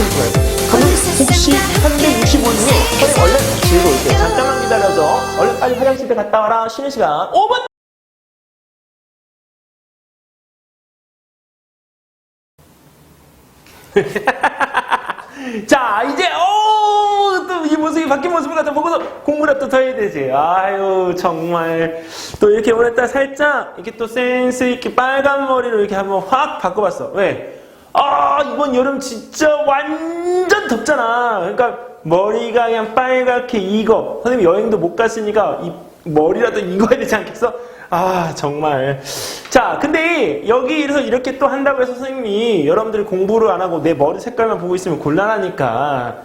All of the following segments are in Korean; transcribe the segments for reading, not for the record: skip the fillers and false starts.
거예요. 그럼 혹시 365중에 선생님 얼른 들고 올게요. 잠깐만 기다려서 얼른 빨리 화장실에 갔다 와라. 쉬는 시간 5분! 자, 이제 또 이 모습이 바뀐 모습을 갖다 보고서 공부를 또 더 해야 되지. 아유, 정말 또 이렇게 오늘따라 살짝 이렇게 또 센스 있게 빨간 머리로 이렇게 한번 확 바꿔봤어. 왜? 이번 여름 진짜 완전 덥잖아. 그러니까 머리가 그냥 빨갛게 익어. 선생님 여행도 못 갔으니까 이 머리라도 익어야 되지 않겠어? 정말. 자, 근데 여기에서 이렇게 또 한다고 해서 선생님이 여러분들이 공부를 안 하고 내 머리 색깔만 보고 있으면 곤란하니까.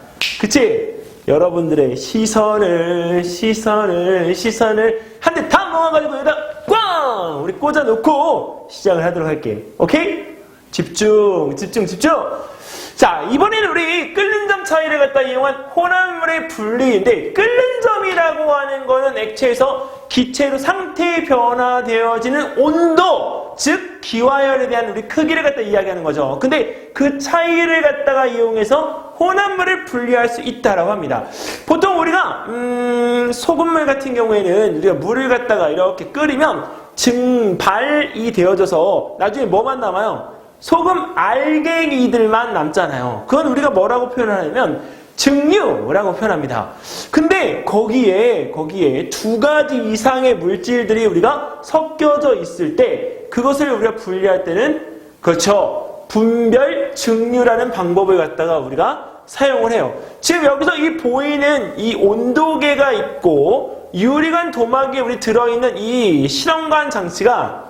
그치? 여러분들의 시선을 한 대 다 모아가지고 여기다 꽝! 우리 꽂아놓고 시작을 하도록 할게. 오케이? 집중. 자, 이번에는 우리 끓는 점 차이를 갖다 이용한 혼합물의 분리인데, 끓는 점이라고 하는 거는 액체에서 기체로 상태 변화되어지는 온도, 즉 기화열에 대한 우리 크기를 갖다 이야기하는 거죠. 근데 그 차이를 갖다가 이용해서 혼합물을 분리할 수 있다라고 합니다. 보통 우리가 소금물 같은 경우에는 우리가 물을 갖다가 이렇게 끓이면 증발이 되어져서 나중에 뭐만 남아요? 소금 알갱이들만 남잖아요. 그건 우리가 뭐라고 표현하냐면 증류라고 표현합니다. 근데 거기에 두 가지 이상의 물질들이 우리가 섞여져 있을 때 그것을 우리가 분리할 때는 그렇죠. 분별 증류라는 방법을 갖다가 우리가 사용을 해요. 지금 여기서 이 보이는 이 온도계가 있고 유리관 도마기에 우리 들어있는 이 실험관 장치가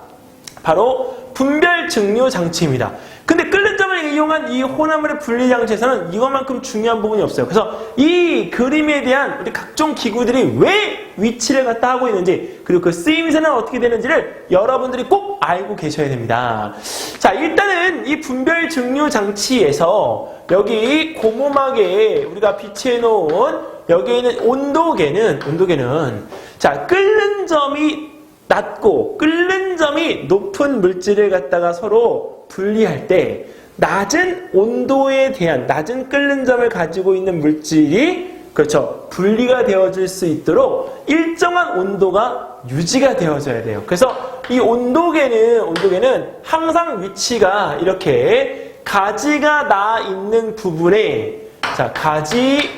바로 분별 증류 장치입니다. 근데 끓는 점을 이용한 이 혼합물의 분리 장치에서는 이것만큼 중요한 부분이 없어요. 그래서 이 그림에 대한 우리 각종 기구들이 왜 위치를 갖다 하고 있는지 그리고 그 쓰임새는 어떻게 되는지를 여러분들이 꼭 알고 계셔야 됩니다. 자, 일단은 이 분별 증류 장치에서 여기 고무막에 우리가 비치해 놓은 여기에 있는 온도계는 자, 끓는 점이 낮고 끓는 점이 높은 물질을 갖다가 서로 분리할 때 낮은 온도에 대한 낮은 끓는 점을 가지고 있는 물질이 그렇죠. 분리가 되어질 수 있도록 일정한 온도가 유지가 되어져야 돼요. 그래서 이 온도계는 항상 위치가 이렇게 가지가 나 있는 부분에 자, 가지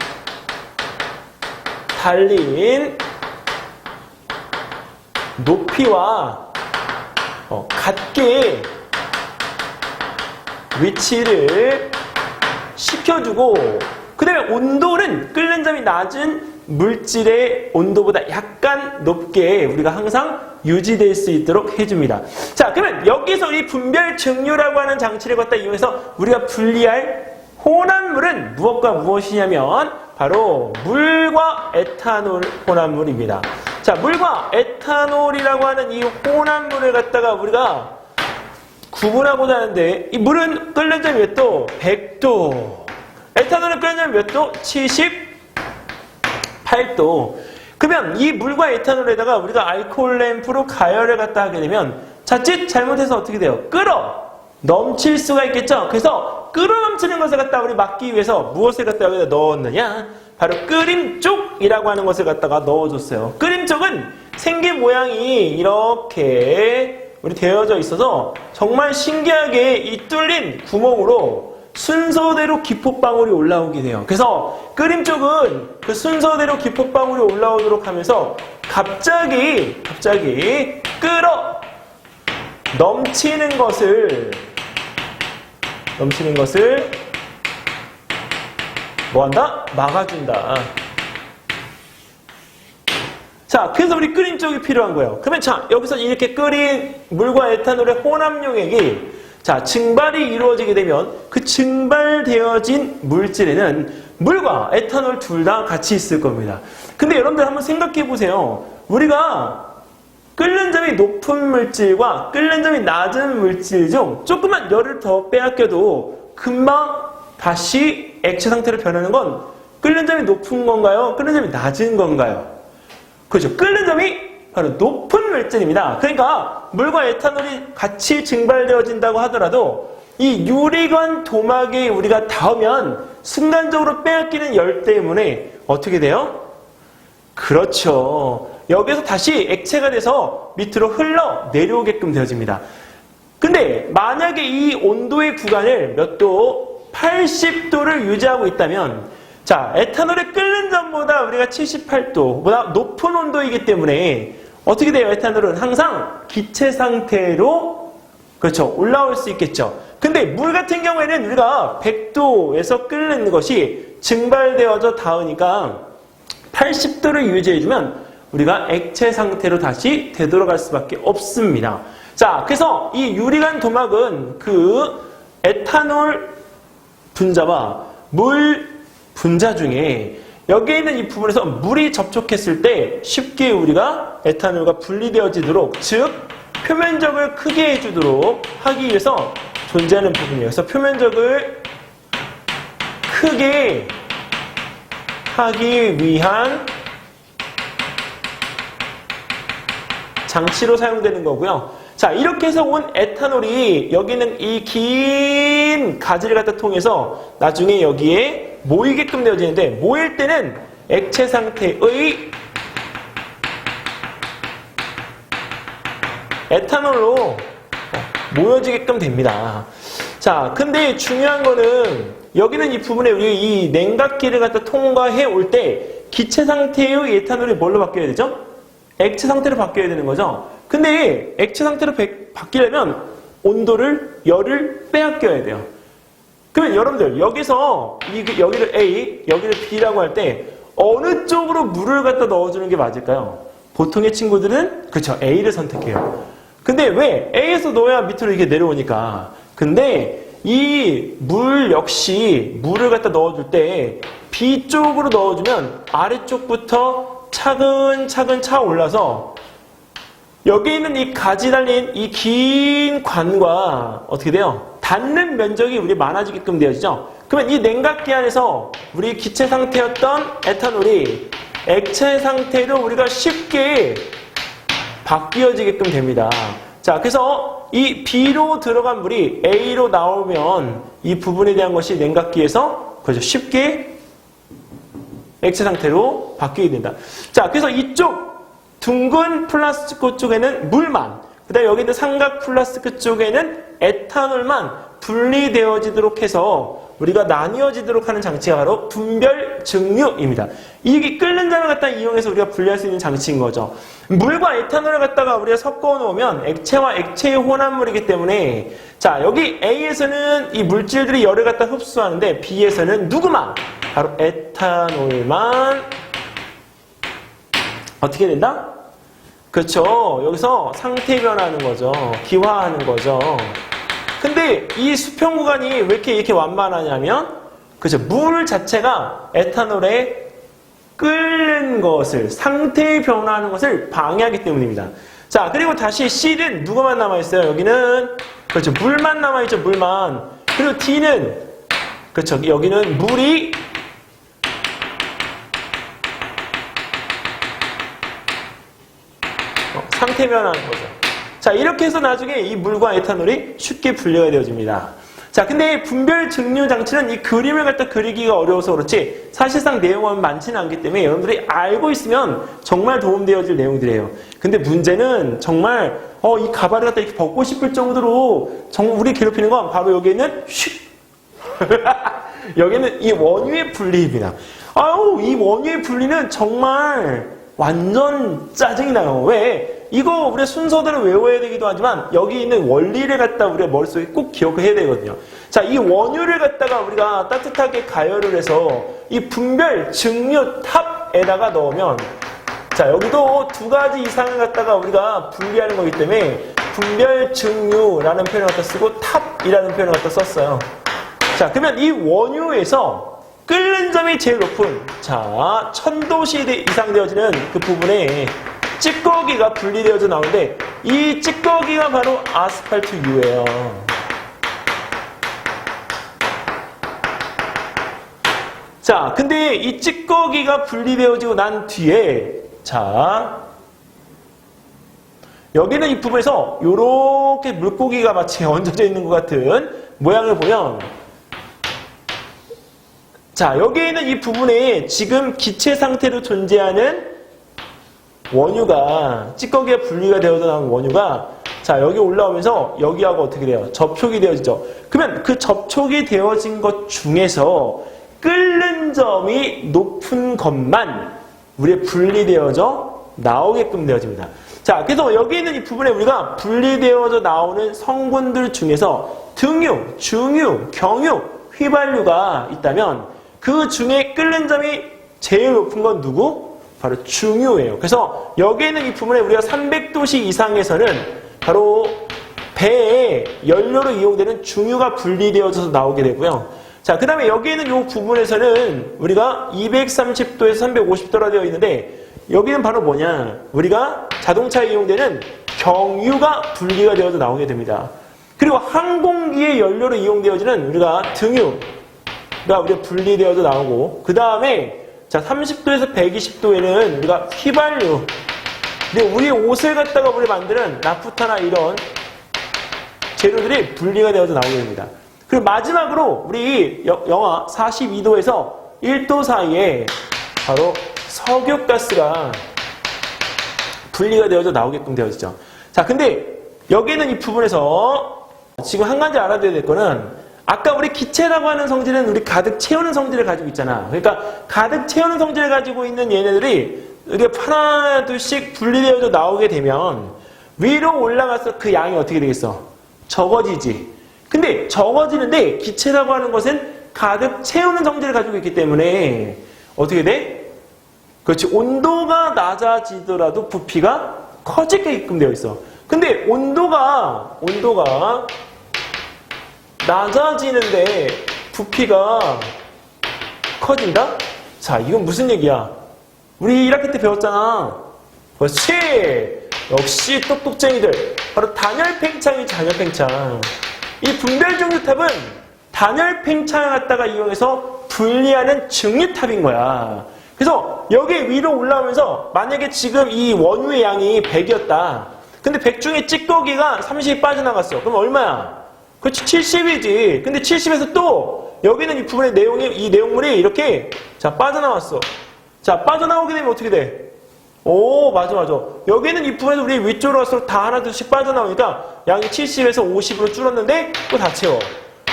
달린 높이와 같게 위치를 시켜주고 그 다음에 온도는 끓는 점이 낮은 물질의 온도보다 약간 높게 우리가 항상 유지될 수 있도록 해줍니다. 자, 그러면 여기서 이 분별 증류라고 하는 장치를 갖다 이용해서 우리가 분리할 혼합물은 무엇과 무엇이냐면 바로 물과 에탄올 혼합물입니다. 자, 물과 에탄올이라고 하는 이 혼합물을 갖다가 우리가 구분하고자 하는데 이 물은 끓는 점이 몇 도? 100도. 에탄올은 끓는 점이 몇 도? 78도. 그러면 이 물과 에탄올에다가 우리가 알코올 램프로 가열을 갖다 하게 되면 자칫 잘못해서 어떻게 돼요? 넘칠 수가 있겠죠? 그래서 넘치는 것을 갖다 우리 막기 위해서 무엇을 갖다 여기다 넣었느냐? 바로 끓임쪽이라고 하는 것을 갖다가 넣어줬어요. 끓임쪽은 생긴 모양이 이렇게 우리 되어져 있어서 정말 신기하게 이 뚫린 구멍으로 순서대로 기포방울이 올라오게 돼요. 그래서 끓임쪽은 그 순서대로 기포방울이 올라오도록 하면서 갑자기 넘치는 것을 뭐한다? 막아준다. 자, 그래서 우리 끓임쪽이 필요한 거예요. 그러면 자, 여기서 이렇게 끓인 물과 에탄올의 혼합용액이 자, 증발이 이루어지게 되면 그 증발되어진 물질에는 물과 에탄올 둘 다 같이 있을 겁니다. 근데 여러분들 한번 생각해 보세요. 우리가 끓는 점이 높은 물질과 끓는 점이 낮은 물질 중 조금만 열을 더 빼앗겨도 금방 다시 액체 상태로 변하는 건 끓는 점이 높은 건가요? 끓는 점이 낮은 건가요? 그렇죠. 끓는 점이 바로 높은 물질입니다. 그러니까 물과 에탄올이 같이 증발되어진다고 하더라도 이 유리관 도막에 우리가 닿으면 순간적으로 빼앗기는 열 때문에 어떻게 돼요? 그렇죠. 여기서 다시 액체가 돼서 밑으로 흘러 내려오게끔 되어집니다. 근데 만약에 이 온도의 구간을 몇 도? 80도를 유지하고 있다면 자, 에탄올의 끓는 전보다 우리가 78도보다 높은 온도이기 때문에 어떻게 돼요? 에탄올은 항상 기체 상태로 그렇죠. 올라올 수 있겠죠. 근데 물 같은 경우에는 우리가 100도에서 끓는 것이 증발되어져 닿으니까 80도를 유지해주면 우리가 액체 상태로 다시 되돌아갈 수밖에 없습니다. 자, 그래서 이 유리관 도막은 그 에탄올 분자와 물 분자 중에 여기에 있는 이 부분에서 물이 접촉했을 때 쉽게 우리가 에탄올과 분리되어지도록, 즉 표면적을 크게 해주도록 하기 위해서 존재하는 부분이에요. 그래서 표면적을 크게 하기 위한 장치로 사용되는 거고요. 자, 이렇게 해서 온 에탄올이 여기는 이 긴 가지를 갖다 통해서 나중에 여기에 모이게끔 되어지는데, 모일 때는 액체 상태의 에탄올로 모여지게끔 됩니다. 자, 근데 중요한 거는 여기는 이 부분에 우리 이 냉각기를 갖다 통과해 올 때 기체 상태의 에탄올이 뭘로 바뀌어야 되죠? 액체 상태로 바뀌어야 되는 거죠. 근데 액체 상태로 바뀌려면 온도를, 열을 빼앗겨야 돼요. 그러면 여러분들 여기서 여기를 A, 여기를 B라고 할 때 어느 쪽으로 물을 갖다 넣어주는 게 맞을까요? 보통의 친구들은 그렇죠, A를 선택해요. 근데 왜? A에서 넣어야 밑으로 이게 내려오니까. 근데 이 물 역시 물을 갖다 넣어줄 때 B 쪽으로 넣어주면 아래쪽부터 차근차근 차 올라서 여기 있는 이 가지 달린 이 긴 관과 어떻게 돼요? 닿는 면적이 우리 많아지게끔 되어지죠. 그러면 이 냉각기 안에서 우리 기체 상태였던 에탄올이 액체 상태로 우리가 쉽게 바뀌어지게끔 됩니다. 자, 그래서 이 B로 들어간 물이 A로 나오면 이 부분에 대한 것이 냉각기에서 그렇죠, 쉽게 액체 상태로 바뀌게 된다. 자, 그래서 이쪽 둥근 플라스틱 쪽에는 물만, 그 다음에 여기 있는 삼각 플라스틱 쪽에는 에탄올만 분리되어지도록 해서 우리가 나뉘어지도록 하는 장치가 바로 분별 증류입니다. 이게 끓는 잠을 갖다 이용해서 우리가 분리할 수 있는 장치인 거죠. 물과 에탄올을 갖다가 우리가 섞어 놓으면 액체와 액체의 혼합물이기 때문에 자, 여기 A에서는 이 물질들이 열을 갖다 흡수하는데 B에서는 누구만? 바로 에탄올만 어떻게 된다? 그렇죠. 여기서 상태 변화하는 거죠. 기화하는 거죠. 근데 이 수평 구간이 왜 이렇게 완만하냐면 그죠, 물 자체가 에탄올에 끓는 것을, 상태 변화하는 것을 방해하기 때문입니다. 자, 그리고 다시 C는 누구만 남아있어요? 여기는 그렇죠, 물만 남아있죠. 물만. 그리고 D는 그렇죠, 여기는 물이 상태 변화하는 거죠. 자, 이렇게 해서 나중에 이 물과 에탄올이 쉽게 분리가 되어집니다. 자, 근데 분별 증류 장치는 이 그림을 갖다 그리기가 어려워서 그렇지 사실상 내용은 많지는 않기 때문에 여러분들이 알고 있으면 정말 도움되어질 내용들이에요. 근데 문제는 정말 이 가발을 갖다 이렇게 벗고 싶을 정도로 정말 우리 괴롭히는 건 바로 여기에는 여기는 이 원유의 분리입니다. 아우, 이 원유의 분리는 정말 완전 짜증이 나요. 왜? 이거 우리 순서대로 외워야 되기도 하지만 여기 있는 원리를 갖다 우리가 머릿속에 꼭 기억을 해야 되거든요. 자, 이 원유를 갖다가 우리가 따뜻하게 가열을 해서 이 분별 증류 탑에다가 넣으면 자, 여기도 두 가지 이상을 갖다가 우리가 분리하는 거기 때문에 분별 증류라는 표현을 갖다 쓰고 탑이라는 표현을 갖다 썼어요. 자, 그러면 이 원유에서 끓는 점이 제일 높은 자 1000도 이상 되어지는 그 부분에 찌꺼기가 분리되어져 나오는데 이 찌꺼기가 바로 아스팔트유예요. 자, 근데 이 찌꺼기가 분리되어지고 난 뒤에 자 여기는 이 부분에서 이렇게 물고기가 마치 얹어져 있는 것 같은 모양을 보면, 자, 여기에 있는 이 부분에 지금 기체 상태로 존재하는 원유가, 찌꺼기가 분리가 되어서 나온 원유가, 자, 여기 올라오면서 여기하고 어떻게 돼요? 접촉이 되어지죠. 그러면 그 접촉이 되어진 것 중에서 끓는 점이 높은 것만 우리의 분리되어져 나오게끔 되어집니다. 자, 그래서 여기 있는 이 부분에 우리가 분리되어져 나오는 성분들 중에서 등유, 중유, 경유, 휘발유가 있다면 그 중에 끓는 점이 제일 높은 건 누구? 바로 중유예요. 그래서 여기 있는 이 부분에 우리가 300도씨 이상에서는 바로 배에 연료로 이용되는 중유가 분리되어져서 나오게 되고요. 자, 그 다음에 여기 있는 이 부분에서는 우리가 230도에서 350도라 되어 있는데 여기는 바로 뭐냐? 우리가 자동차에 이용되는 경유가 분리가 되어서 나오게 됩니다. 그리고 항공기의 연료로 이용되어지는 우리가 등유가 우리가 분리되어서 나오고, 그 다음에 자 30도에서 120도에는 우리가 휘발유, 근데 우리 옷을 갖다가 우리 만드는 나프타나 이런 재료들이 분리가 되어서 나오게 됩니다. 그리고 마지막으로 우리 영하 42도에서 1도 사이에 바로 석유가스가 분리가 되어서 나오게끔 되어지죠. 자, 근데 여기는 이 부분에서 지금 한 가지 알아둬야 될 거는, 아까 우리 기체라고 하는 성질은 우리 가득 채우는 성질을 가지고 있잖아. 그러니까 가득 채우는 성질을 가지고 있는 얘네들이 이렇게 하나 둘씩 분리되어서 나오게 되면 위로 올라가서 그 양이 어떻게 되겠어? 적어지지. 근데 적어지는데 기체라고 하는 것은 가득 채우는 성질을 가지고 있기 때문에 어떻게 돼? 그렇지. 온도가 낮아지더라도 부피가 커지게끔 되어 있어. 근데 온도가 낮아지는데 부피가 커진다? 자, 이건 무슨 얘기야? 우리 1학기 때 배웠잖아. 그렇지. 역시 똑똑쟁이들. 바로 단열 팽창이 잔열 팽창. 이 분별 중류탑은 단열 팽창을 갖다가 이용해서 분리하는 증류탑인 거야. 그래서 여기 위로 올라오면서 만약에 지금 이 원유의 양이 100이었다. 근데 100 중에 찌꺼기가 30이 빠져나갔어. 그럼 얼마야? 그렇지, 70이지. 근데 70에서 또 여기는 이 부분의 이 내용물이 이렇게 자 빠져나왔어. 자, 빠져나오게 되면 어떻게 돼? 오, 맞아. 여기는 이 부분에서 우리 위쪽으로 갈수록 다 하나 둘씩 빠져나오니까 양이 70에서 50으로 줄었는데 또 다 채워.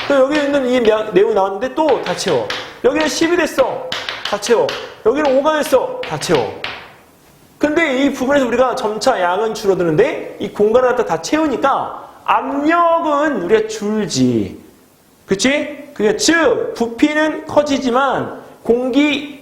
그리고 여기 있는 이 내용이 나왔는데 또 다 채워. 여기는 10이 됐어. 다 채워. 여기는 5가 됐어. 다 채워. 근데 이 부분에서 우리가 점차 양은 줄어드는데 이 공간을 갖다 다 채우니까 압력은 우리가 줄지. 그치? 그게 즉 부피는 커지지만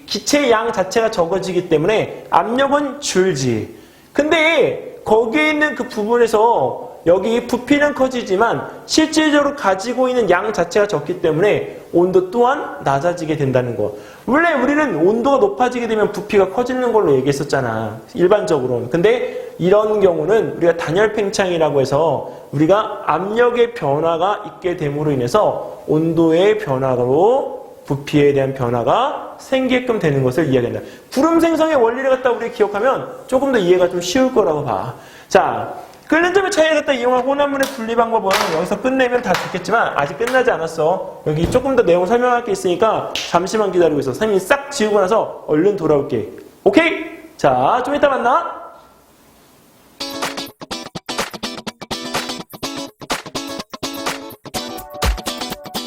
기체의 양 자체가 적어지기 때문에 압력은 줄지. 근데 거기에 있는 그 부분에서 여기 부피는 커지지만 실질적으로 가지고 있는 양 자체가 적기 때문에 온도 또한 낮아지게 된다는 거. 원래 우리는 온도가 높아지게 되면 부피가 커지는 걸로 얘기했었잖아. 일반적으로는. 근데 이런 경우는 우리가 단열 팽창이라고 해서 우리가 압력의 변화가 있게 됨으로 인해서 온도의 변화로 부피에 대한 변화가 생기게끔 되는 것을 이야기한다. 구름 생성의 원리를 갖다 우리 기억하면 조금 더 이해가 좀 쉬울 거라고 봐. 자, 끓는 점의 차이를 갖다 이용한 혼합물의 분리 방법은 여기서 끝내면 다 됐겠지만 아직 끝나지 않았어. 여기 조금 더 내용 설명할 게 있으니까 잠시만 기다리고 있어. 선생님이 싹 지우고 나서 얼른 돌아올게. 오케이? 자, 좀 이따 만나.